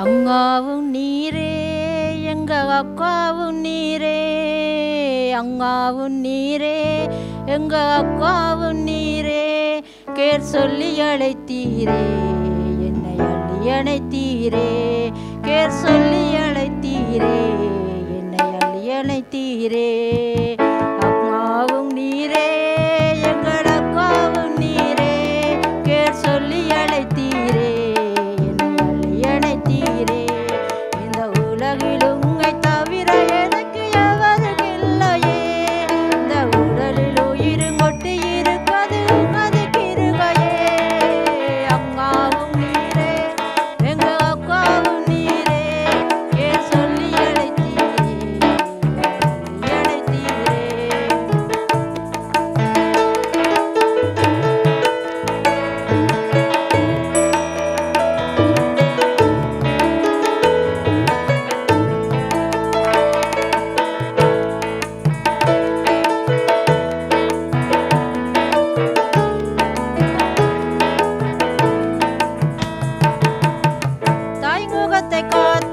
அங்காவும் நீரே எங்க அக்காவும் நீரே, அங்காவும் நீரே எங்க அக்காவும் நீரே, கேர் சொல்லி அழைத்தீரே என்னை அள்ளி அணைத்தீரே, கேர் சொல்லி அழைத்தீரே என்னை அள்ளி அணைத்தீரே. அங்காவும் நீரே எங்கள் அக்காவும் நீரே, கேர் சொல்லி அழைத்தீரே என்னை அள்ளி அணைத்தீரே. இந்த உலகில் உம்மை தவிர எனக்கு எவரும் இல்லையே, இந்த உடலில் உயிரும் கொட்டி இருப்பது உமது கிருபையே. அங்காவும் நீரே எங்க அக்காவும் நீரே, கேர் சொல்லி அழைத்தீரே அள்ளி அணைத்தீரே. தாய் முகத்தை காத்து